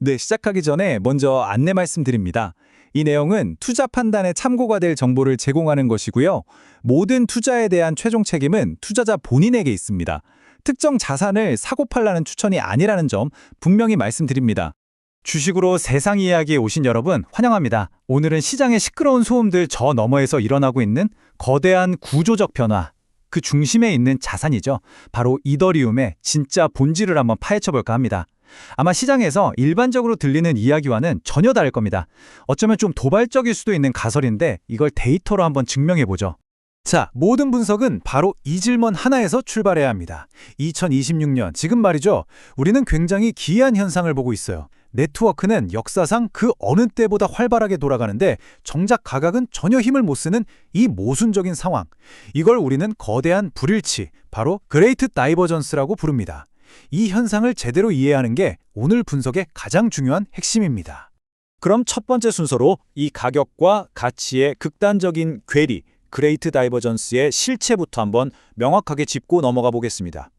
네, 시작하기 전에 먼저 안내 말씀드립니다. 이 내용은 투자 판단에 참고가 될 정보를 제공하는 것이고요. 모든 투자에 대한 최종 책임은 투자자 본인에게 있습니다. 특정 자산을 사고 팔라는 추천이 아니라는 점 분명히 말씀드립니다. 주식으로 세상 이야기에 오신 여러분 환영합니다. 오늘은 시장의 시끄러운 소음들 저 너머에서 일어나고 있는 거대한 구조적 변화, 그 중심에 있는 자산이죠. 바로 이더리움의 진짜 본질을 한번 파헤쳐볼까 합니다. 아마 시장에서 일반적으로 들리는 이야기와는 전혀 다를 겁니다. 어쩌면 좀 도발적일 수도 있는 가설인데 이걸 데이터로 한번 증명해보죠. 자, 모든 분석은 바로 이 질문 하나에서 출발해야 합니다. 2026년, 지금 말이죠. 우리는 굉장히 기이한 현상을 보고 있어요. 네트워크는 역사상 그 어느 때보다 활발하게 돌아가는데 정작 가격은 전혀 힘을 못 쓰는 이 모순적인 상황. 이걸 우리는 거대한 불일치, 바로 그레이트 다이버전스라고 부릅니다. 이 현상을 제대로 이해하는 게 오늘 분석의 가장 중요한 핵심입니다. 그럼 첫 번째 순서로 이 가격과 가치의 극단적인 괴리, 그레이트 다이버전스의 실체부터 한번 명확하게 짚고 넘어가 보겠습니다.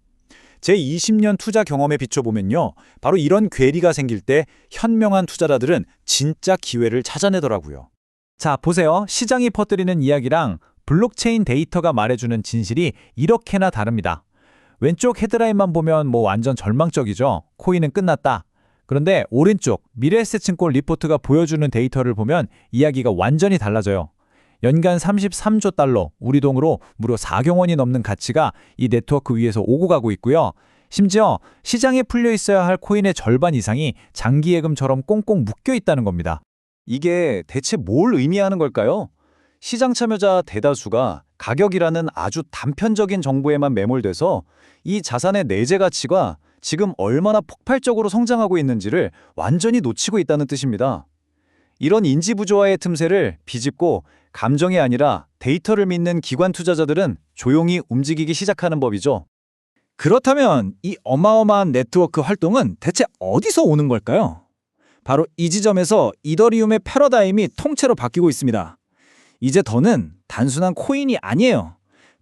제 20년 투자 경험에 비춰보면요. 바로 이런 괴리가 생길 때 현명한 투자자들은 진짜 기회를 찾아내더라고요. 자, 보세요. 시장이 퍼뜨리는 이야기랑 블록체인 데이터가 말해주는 진실이 이렇게나 다릅니다. 왼쪽 헤드라인만 보면 완전 절망적이죠. 코인은 끝났다. 그런데 오른쪽 미래에셋증권 리포트가 보여주는 데이터를 보면 이야기가 완전히 달라져요. 연간 33조 달러, 우리 돈으로 무려 4경 원이 넘는 가치가 이 네트워크 위에서 오고 가고 있고요. 심지어 시장에 풀려 있어야 할 코인의 절반 이상이 장기 예금처럼 꽁꽁 묶여 있다는 겁니다. 이게 대체 뭘 의미하는 걸까요? 시장 참여자 대다수가 가격이라는 아주 단편적인 정보에만 매몰돼서 이 자산의 내재 가치가 지금 얼마나 폭발적으로 성장하고 있는지를 완전히 놓치고 있다는 뜻입니다. 이런 인지 부조화의 틈새를 비집고 감정이 아니라 데이터를 믿는 기관 투자자들은 조용히 움직이기 시작하는 법이죠. 그렇다면 이 어마어마한 네트워크 활동은 대체 어디서 오는 걸까요? 바로 이 지점에서 이더리움의 패러다임이 통째로 바뀌고 있습니다. 이제 더는 단순한 코인이 아니에요.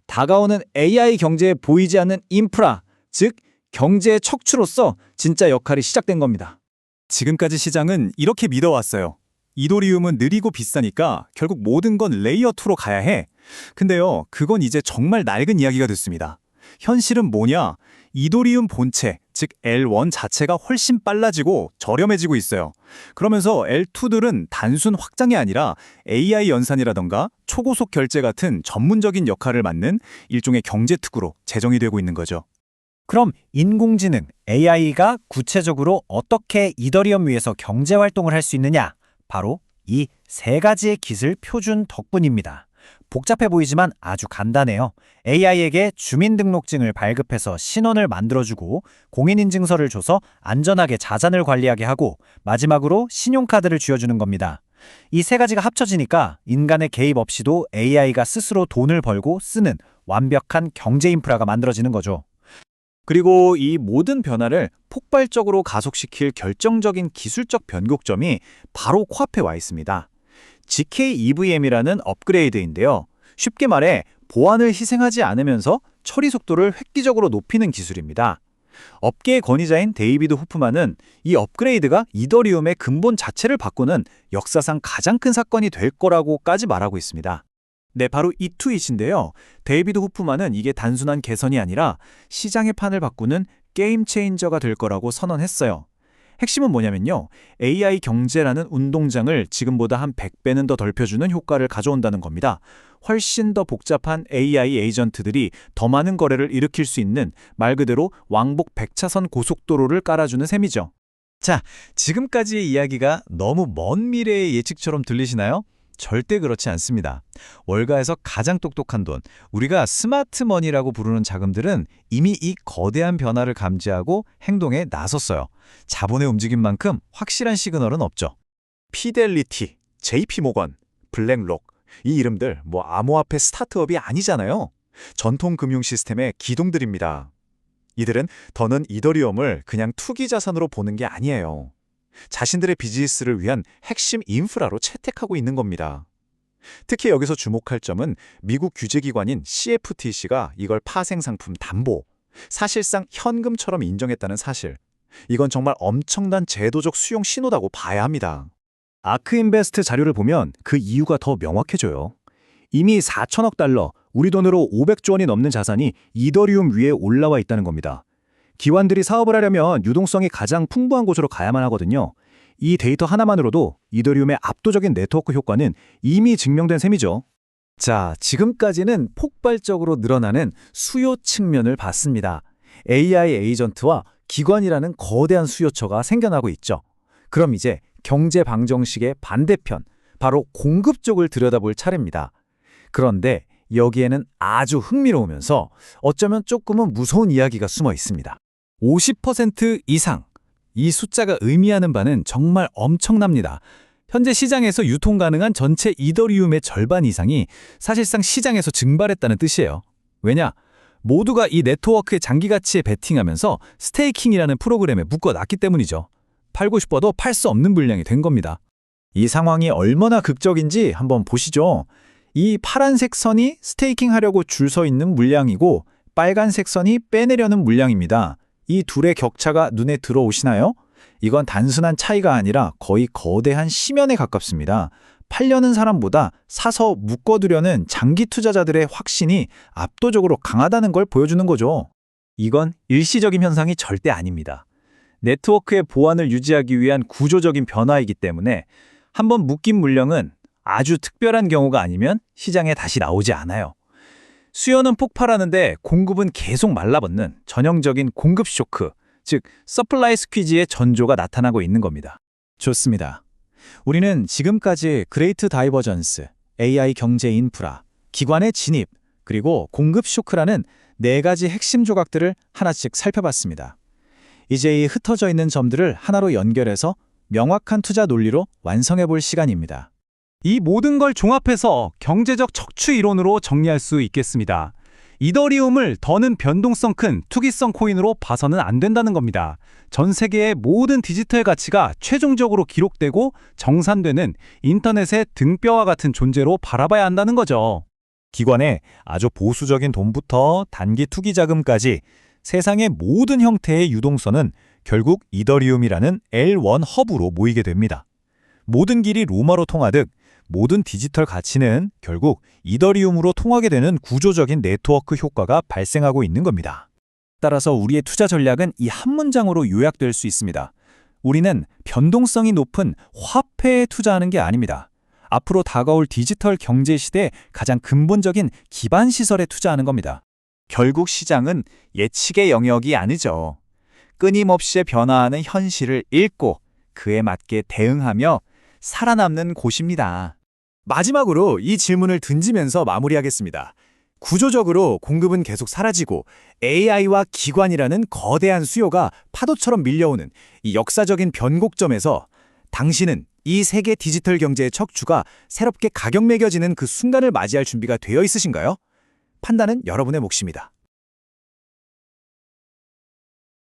다가오는 AI 경제에 보이지 않는 인프라, 즉 경제의 척추로서 진짜 역할이 시작된 겁니다. 지금까지 시장은 이렇게 믿어왔어요. 이더리움은 느리고 비싸니까 결국 모든 건 레이어 2로 가야 해. 근데요, 그건 이제 정말 낡은 이야기가 됐습니다. 현실은 뭐냐? 이더리움 본체, 즉 L1 자체가 훨씬 빨라지고 저렴해지고 있어요. 그러면서 L2들은 단순 확장이 아니라 AI 연산이라던가 초고속 결제 같은 전문적인 역할을 맡는 일종의 경제특구로 재정이 되고 있는 거죠. 그럼 인공지능, AI가 구체적으로 어떻게 이더리움 위에서 경제활동을 할 수 있느냐? 바로 이 세 가지의 기술 표준 덕분입니다. 복잡해 보이지만 아주 간단해요. AI에게 주민등록증을 발급해서 신원을 만들어주고 공인인증서를 줘서 안전하게 자산을 관리하게 하고 마지막으로 신용카드를 쥐어주는 겁니다. 이 세 가지가 합쳐지니까 인간의 개입 없이도 AI가 스스로 돈을 벌고 쓰는 완벽한 경제 인프라가 만들어지는 거죠. 그리고 이 모든 변화를 폭발적으로 가속시킬 결정적인 기술적 변곡점이 바로 코앞에 와 있습니다. GK-EVM이라는 업그레이드인데요. 쉽게 말해 보안을 희생하지 않으면서 처리 속도를 획기적으로 높이는 기술입니다. 업계의 권위자인 데이비드 호프만은 이 업그레이드가 이더리움의 근본 자체를 바꾸는 역사상 가장 큰 사건이 될 거라고까지 말하고 있습니다. 네, 바로 이 트윗인데요. 데이비드 호프만은 이게 단순한 개선이 아니라 시장의 판을 바꾸는 게임 체인저가 될 거라고 선언했어요. 핵심은 뭐냐면요. AI 경제라는 운동장을 지금보다 한 100배는 더 넓혀주는 효과를 가져온다는 겁니다. 훨씬 더 복잡한 AI 에이전트들이 더 많은 거래를 일으킬 수 있는 말 그대로 왕복 100차선 고속도로를 깔아주는 셈이죠. 자, 지금까지의 이야기가 너무 먼 미래의 예측처럼 들리시나요? 절대 그렇지 않습니다. 월가에서 가장 똑똑한 돈, 우리가 스마트머니라고 부르는 자금들은 이미 이 거대한 변화를 감지하고 행동에 나섰어요. 자본의 움직임만큼 확실한 시그널은 없죠. 피델리티, JP모건, 블랙록, 이 이름들 암호화폐 스타트업이 아니잖아요. 전통 금융 시스템의 기동들입니다. 이들은 더는 이더리움을 그냥 투기 자산으로 보는 게 아니에요. 자신들의 비즈니스를 위한 핵심 인프라로 채택하고 있는 겁니다. 특히 여기서 주목할 점은 미국 규제기관인 CFTC가 이걸 파생상품 담보, 사실상 현금처럼 인정했다는 사실. 이건 정말 엄청난 제도적 수용 신호라고 봐야 합니다. 아크인베스트 자료를 보면 그 이유가 더 명확해져요. 이미 4천억 달러, 우리 돈으로 500조 원이 넘는 자산이 이더리움 위에 올라와 있다는 겁니다. 기관들이 사업을 하려면 유동성이 가장 풍부한 곳으로 가야만 하거든요. 이 데이터 하나만으로도 이더리움의 압도적인 네트워크 효과는 이미 증명된 셈이죠. 자, 지금까지는 폭발적으로 늘어나는 수요 측면을 봤습니다. AI 에이전트와 기관이라는 거대한 수요처가 생겨나고 있죠. 그럼 이제 경제 방정식의 반대편, 바로 공급 쪽을 들여다볼 차례입니다. 그런데 여기에는 아주 흥미로우면서 어쩌면 조금은 무서운 이야기가 숨어 있습니다. 50% 이상. 이 숫자가 의미하는 바는 정말 엄청납니다. 현재 시장에서 유통 가능한 전체 이더리움의 절반 이상이 사실상 시장에서 증발했다는 뜻이에요. 왜냐? 모두가 이 네트워크의 장기 가치에 베팅하면서 스테이킹이라는 프로그램에 묶어놨기 때문이죠. 팔고 싶어도 팔 수 없는 물량이 된 겁니다. 이 상황이 얼마나 극적인지 한번 보시죠. 이 파란색 선이 스테이킹 하려고 줄 서 있는 물량이고 빨간색 선이 빼내려는 물량입니다. 이 둘의 격차가 눈에 들어오시나요? 이건 단순한 차이가 아니라 거의 거대한 심연에 가깝습니다. 팔려는 사람보다 사서 묶어두려는 장기 투자자들의 확신이 압도적으로 강하다는 걸 보여주는 거죠. 이건 일시적인 현상이 절대 아닙니다. 네트워크의 보안을 유지하기 위한 구조적인 변화이기 때문에 한번 묶인 물량은 아주 특별한 경우가 아니면 시장에 다시 나오지 않아요. 수요는 폭발하는데 공급은 계속 말라붙는 전형적인 공급 쇼크, 즉 서플라이 스퀴즈의 전조가 나타나고 있는 겁니다. 좋습니다. 우리는 지금까지 그레이트 다이버전스, AI 경제 인프라, 기관의 진입, 그리고 공급 쇼크라는 4가지 핵심 조각들을 하나씩 살펴봤습니다. 이제 이 흩어져 있는 점들을 하나로 연결해서 명확한 투자 논리로 완성해 볼 시간입니다. 이 모든 걸 종합해서 경제적 척추 이론으로 정리할 수 있겠습니다. 이더리움을 더는 변동성 큰 투기성 코인으로 봐서는 안 된다는 겁니다. 전 세계의 모든 디지털 가치가 최종적으로 기록되고 정산되는 인터넷의 등뼈와 같은 존재로 바라봐야 한다는 거죠. 기관의 아주 보수적인 돈부터 단기 투기 자금까지 세상의 모든 형태의 유동성은 결국 이더리움이라는 L1 허브로 모이게 됩니다. 모든 길이 로마로 통하듯 모든 디지털 가치는 결국 이더리움으로 통하게 되는 구조적인 네트워크 효과가 발생하고 있는 겁니다. 따라서 우리의 투자 전략은 이 한 문장으로 요약될 수 있습니다. 우리는 변동성이 높은 화폐에 투자하는 게 아닙니다. 앞으로 다가올 디지털 경제 시대의 가장 근본적인 기반 시설에 투자하는 겁니다. 결국 시장은 예측의 영역이 아니죠. 끊임없이 변화하는 현실을 읽고 그에 맞게 대응하며 살아남는 곳입니다. 마지막으로 이 질문을 던지면서 마무리하겠습니다. 구조적으로 공급은 계속 사라지고 AI와 기관이라는 거대한 수요가 파도처럼 밀려오는 이 역사적인 변곡점에서 당신은 이 세계 디지털 경제의 척추가 새롭게 가격매겨지는 그 순간을 맞이할 준비가 되어 있으신가요? 판단은 여러분의 몫입니다.